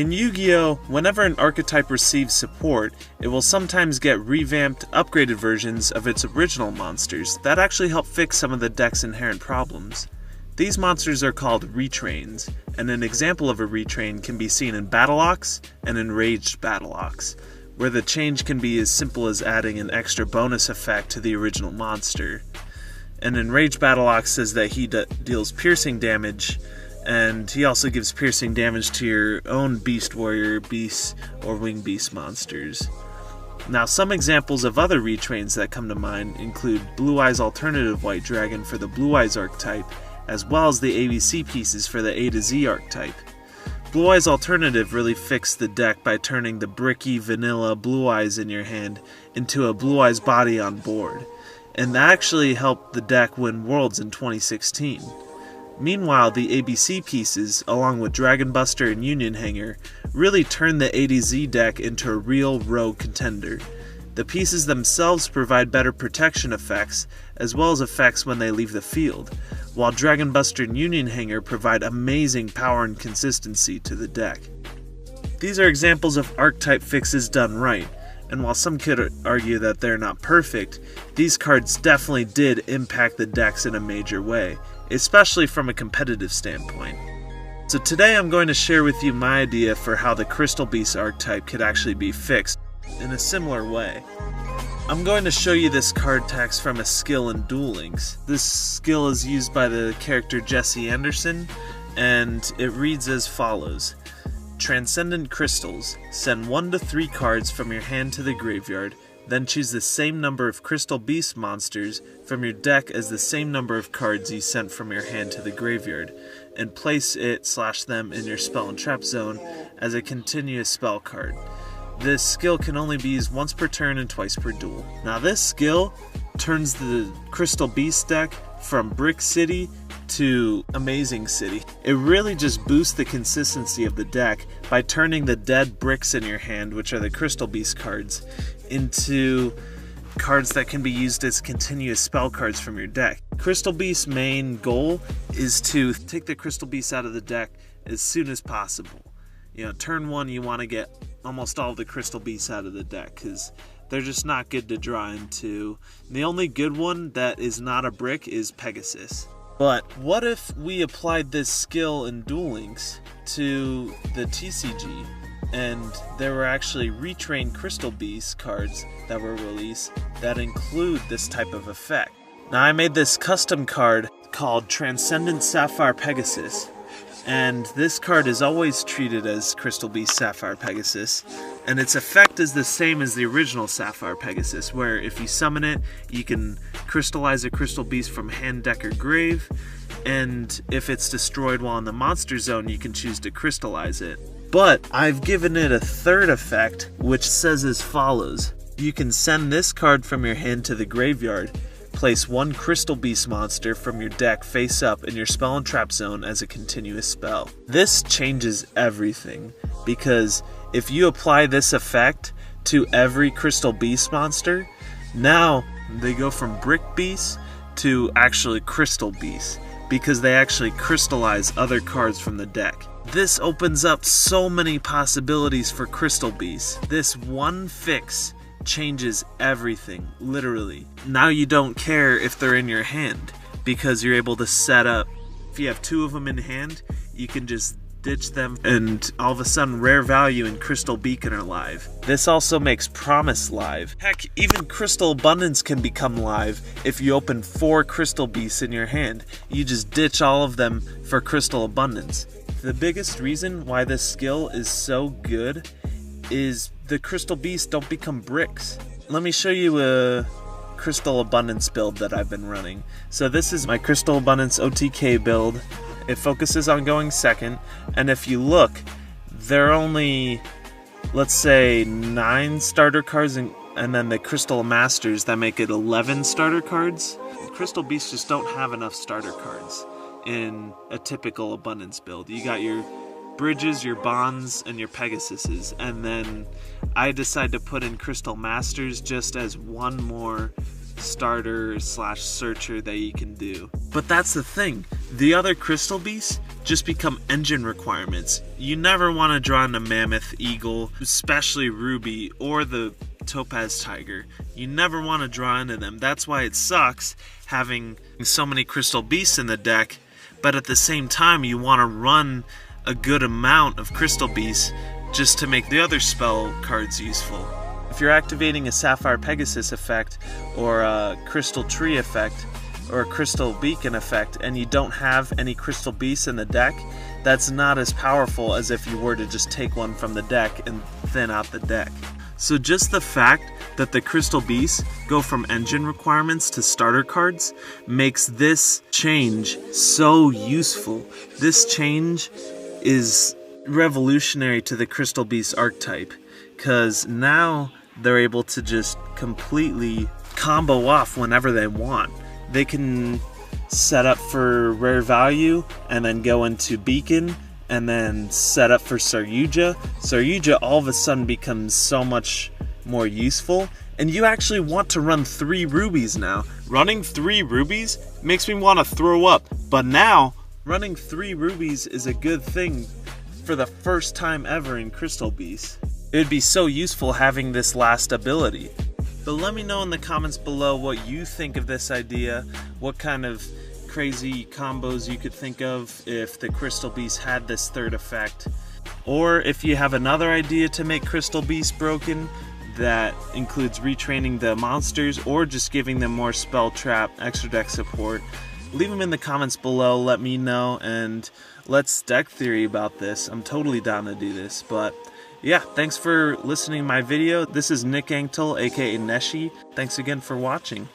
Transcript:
In Yu-Gi-Oh!, whenever an archetype receives support, it will sometimes get revamped, upgraded versions of its original monsters that actually help fix some of the deck's inherent problems. These monsters are called retrains, and an example of a retrain can be seen in Battle Ox and Enraged Battle Ox, where the change can be as simple as adding an extra bonus effect to the original monster. An Enraged Battle Ox says that he deals piercing damage, and he also gives piercing damage to your own Beast Warrior, Beast, or Winged Beast monsters. Now, some examples of other retrains that come to mind include Blue Eyes Alternative White Dragon for the Blue Eyes archetype, as well as the ABC pieces for the A to Z archetype. Blue Eyes Alternative really fixed the deck by turning the bricky, vanilla Blue Eyes in your hand into a Blue Eyes body on board, and that actually helped the deck win Worlds in 2016. Meanwhile, the ABC pieces, along with Dragon Buster and Union Hanger, really turned the A to Z deck into a real rogue contender. The pieces themselves provide better protection effects, as well as effects when they leave the field, while Dragon Buster and Union Hanger provide amazing power and consistency to the deck. These are examples of archetype fixes done right, and while some could argue that they're not perfect, these cards definitely did impact the decks in a major way, especially from a competitive standpoint. So today I'm going to share with you my idea for how the Crystal Beast archetype could actually be fixed in a similar way. I'm going to show you this card text from a skill in Duel Links. This skill is used by the character Jesse Anderson, and it reads as follows. Transcendent Crystals. Send 1 to 3 cards from your hand to the graveyard, then choose the same number of Crystal Beast monsters from your deck as the same number of cards you sent from your hand to the graveyard, and place it/them in your spell and trap zone as a continuous spell card. This skill can only be used once per turn and twice per duel. Now this skill turns the Crystal Beast deck from Brick City to Amazing City. It really just boosts the consistency of the deck by turning the dead bricks in your hand, which are the Crystal Beast cards, into cards that can be used as continuous spell cards from your deck. Crystal Beast's main goal is to take the Crystal Beast out of the deck as soon as possible. Turn 1 you want to get almost all of the Crystal Beasts out of the deck because they're just not good to draw into. The only good one that is not a brick is Pegasus. But what if we applied this skill in Duel Links to the TCG and there were actually retrained Crystal Beast cards that were released that include this type of effect? Now I made this custom card called Transcendant Sapphire Pegasus, and this card is always treated as Crystal Beast Sapphire Pegasus, and its effect is the same as the original Sapphire Pegasus, where if you summon it, you can crystallize a Crystal Beast from hand, deck, or grave, and if it's destroyed while in the monster zone, you can choose to crystallize it. But I've given it a third effect, which says as follows. You can send this card from your hand to the graveyard, place 1 Crystal Beast monster from your deck face up in your spell and trap zone as a continuous spell. This changes everything, because if you apply this effect to every Crystal Beast monster, now they go from Brick Beast to actually Crystal Beast, because they actually crystallize other cards from the deck. This opens up so many possibilities for Crystal Beast. This one fix changes everything, literally. Now you don't care if they're in your hand, because you're able to set up, if you have 2 of them in hand, you can just ditch them, and all of a sudden Rare Value and Crystal Beacon are live. This also makes Promise live. Heck, even Crystal Abundance can become live if you open 4 Crystal Beasts in your hand. You just ditch all of them for Crystal Abundance. The biggest reason why this skill is so good is the Crystal Beasts don't become bricks. Let me show you a Crystal Abundance build that I've been running. So this is my Crystal Abundance OTK build. It focuses on going second, and if you look, there are only, let's say, 9 starter cards, and then the Crystal Masters that make it 11 starter cards. Crystal Beasts just don't have enough starter cards in a typical Abundance build. You got your Bridges, your Bonds, and your Pegasuses, and then I decide to put in Crystal Masters just as one more starter / searcher that you can do. But that's the thing, the other Crystal Beasts just become engine requirements. You never want to draw in a Mammoth, Eagle, especially Ruby, or the Topaz Tiger. You never want to draw into them. That's why it sucks having so many Crystal Beasts in the deck, but at the same time you want to run a good amount of Crystal Beasts just to make the other spell cards useful. If you're activating a Sapphire Pegasus effect, or a Crystal Tree effect, or a Crystal Beacon effect, and you don't have any Crystal Beasts in the deck, that's not as powerful as if you were to just take one from the deck and thin out the deck. So just the fact that the Crystal Beasts go from engine requirements to starter cards makes this change so useful. This change is revolutionary to the Crystal Beast archetype, because now they're able to just completely combo off whenever they want. They can set up for rare value and then go into Beacon and then set up for Saryuja. Saryuja all of a sudden becomes so much more useful, and you actually want to run 3 rubies now. Running 3 rubies makes me want to throw up, but now running 3 rubies is a good thing for the first time ever in Crystal Beasts. It would be so useful having this last ability. But let me know in the comments below what you think of this idea, what kind of crazy combos you could think of if the Crystal Beast had this third effect. Or if you have another idea to make Crystal Beast broken that includes retraining the monsters or just giving them more spell trap, extra deck support. Leave them in the comments below, let me know, and let's deck theory about this. I'm totally down to do this, but yeah, thanks for listening to my video. This is Nick Anktel, aka NESHY. Thanks again for watching.